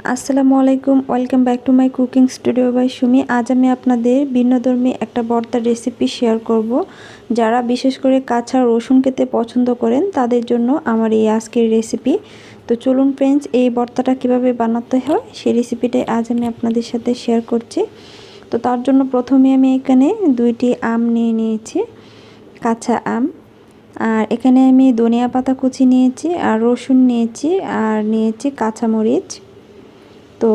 আসসালামু আলাইকুম, welcome back to my cooking studio by Sumi. আজ আমি আপনাদের ভিন্নধর্মী একটা ভর্তার রেসিপি শেয়ার করব। যারা বিশেষ করে কাঁচা রসুন খেতে পছন্দ করেন তাদের জন্য আমার এই আজকের রেসিপি। তো চলুন ফ্রেন্ডস, এই ভর্তাটা কিভাবে বানাতে হয় সেই রেসিপিটাই আজ আমি আপনাদের সাথে শেয়ার করছি। তো তার জন্য প্রথমে আমি এখানে 2টি আম নিয়ে নিয়েছি, কাঁচা আম। আর এখানে আমি ধনিয়া পাতা কুচি নিয়েছি, আর রসুন নিয়েছি, আর নিয়েছি কাঁচামরিচ। তো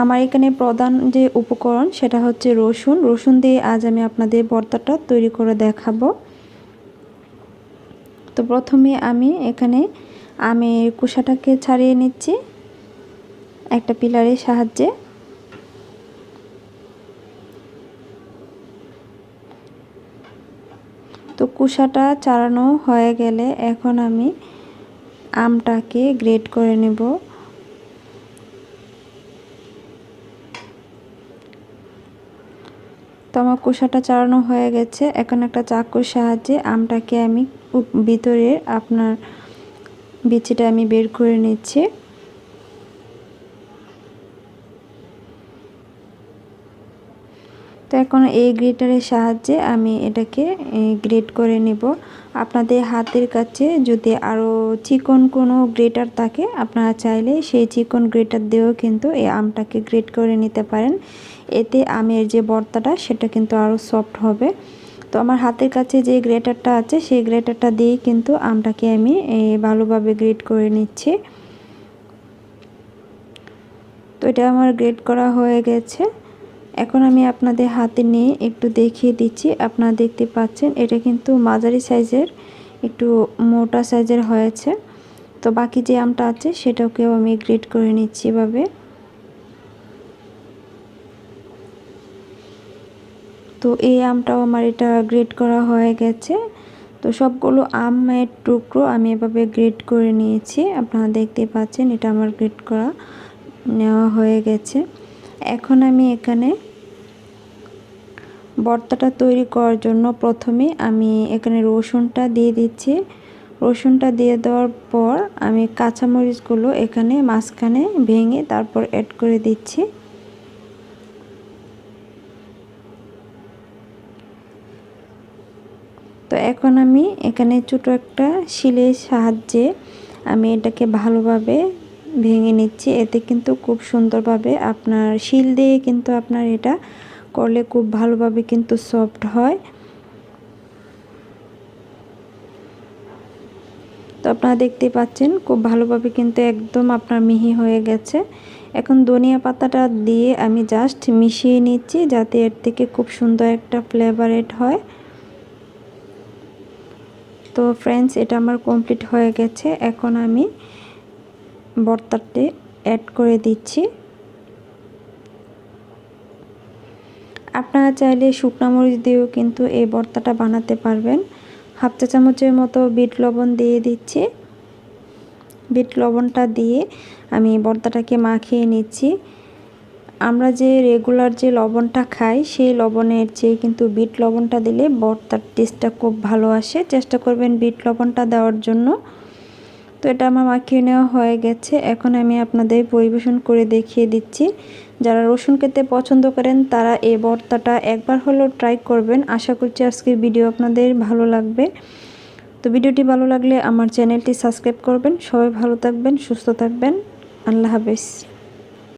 আমার এখানে প্রধান যে উপকরণ সেটা হচ্ছে রসুন দিয়ে আজ আমি আপনাদের ভর্তাটা তৈরি করে দেখাবো। তো প্রথমে আমি এখানে আমের খোসাটাকে ছাড়িয়ে নিচ্ছি একটা পিলারের সাহায্যে। তো খোসাটা ছাড়ানো হয়ে গেলে এখন আমি আমটাকে গ্রেট করে নেব। তো আমার খোসাটা ছাড়ানো হয়ে গেছে। এখন একটা চাকুর সাহায্যে আমটাকে আমি ভিতরে আপনার বিচিটা আমি বের করে নিচ্ছি। তো এখন এই গ্রেটারের সাহায্যে আমি এটাকে গ্রেট করে নেব। আপনাদের হাতের কাছে যদি আরও চিকন কোনো গ্রেটার থাকে আপনারা চাইলে সেই চিকন গ্রেটার দিয়েও কিন্তু এই আমটাকে গ্রেট করে নিতে পারেন। এতে আমের যে ভর্তাটা সেটা কিন্তু আরও সফট হবে। তো আমার হাতের কাছে যে গ্রেটারটা আছে সেই গ্রেটারটা দিয়েই কিন্তু আমটাকে আমি ভালোভাবে গ্রেট করে নিচ্ছি। তো এটা আমার গ্রেট করা হয়ে গেছে। এখন আমি আপনাদের হাতে নিয়ে একটু দেখিয়ে দিচ্ছি। আপনারা দেখতে পাচ্ছেন এটা কিন্তু মাঝারি সাইজের, একটু মোটা সাইজের হয়েছে। তো বাকি যে আমটা আছে সেটাকেও আমি গ্রেট করে নিচ্ছি এভাবে। তো এই আমটাও আমার এটা গ্রেট করা হয়ে গেছে। তো সবগুলো আমের টুকরো আমি এভাবে গ্রেট করে নিয়েছি। আপনারা দেখতে পাচ্ছেন এটা আমার গ্রেট করা নেওয়া হয়ে গেছে। এখন আমি এখানে ভর্তাটা তৈরি করার জন্য প্রথমে আমি এখানে রসুনটা দিয়ে দিচ্ছি। রসুনটা দিয়ে দেওয়ার পর আমি কাঁচামরিচগুলো এখানে মাঝখানে ভেঙে তারপর অ্যাড করে দিচ্ছি। তো এখন আমি এখানে ছোটো একটা শিলের সাহায্যে আমি এটাকে ভালোভাবে ভেঙে নিচ্ছি। এতে কিন্তু খুব সুন্দরভাবে আপনার শিল দিয়ে কিন্তু আপনার এটা করলে খুব ভালোভাবে কিন্তু সফট হয়। তো আপনারা দেখতে পাচ্ছেন খুব ভালোভাবে কিন্তু একদম আপনার মিহি হয়ে গেছে। এখন ধনিয়া পাতাটা দিয়ে আমি জাস্ট মিশিয়ে নিচ্ছি যাতে এর থেকে খুব সুন্দর একটা ফ্লেভার এড হয়। তো ফ্রেন্ডস, এটা আমার কমপ্লিট হয়ে গেছে। এখন আমি ভর্তাতে অ্যাড করে দিচ্ছি। আপনারা চাইলে শুকনো মরিচ দিয়েও কিন্তু এই ভর্তাটা বানাতে পারবেন। হাফ চা চামচের মতো বিট লবণ দিয়ে দিচ্ছি। বিট লবণটা দিয়ে আমি ভর্তাটাকে মাখিয়ে নিচ্ছি। আমরা যে রেগুলার যে লবণটা খাই সেই লবণের চেয়ে কিন্তু বিট লবণটা দিলে ভর্তার টেস্টটা খুব ভালো আসে। চেষ্টা করবেন বিট লবণটা দেওয়ার জন্য। তো এটা আমার মাখিয়ে নেওয়া হয়ে গেছে। এখন আমি আপনাদের পরিবেশন করে দেখিয়ে দিচ্ছি। যারা রসুন খেতে পছন্দ করেন তারা এই ভর্তাটা একবার হলেও ট্রাই করবেন। আশা করছি আজকের ভিডিও আপনাদের ভালো লাগবে। তো ভিডিওটি ভালো লাগলে আমার চ্যানেলটি সাবস্ক্রাইব করবেন। সবাই ভালো থাকবেন, সুস্থ থাকবেন। আল্লাহ হাফেজ।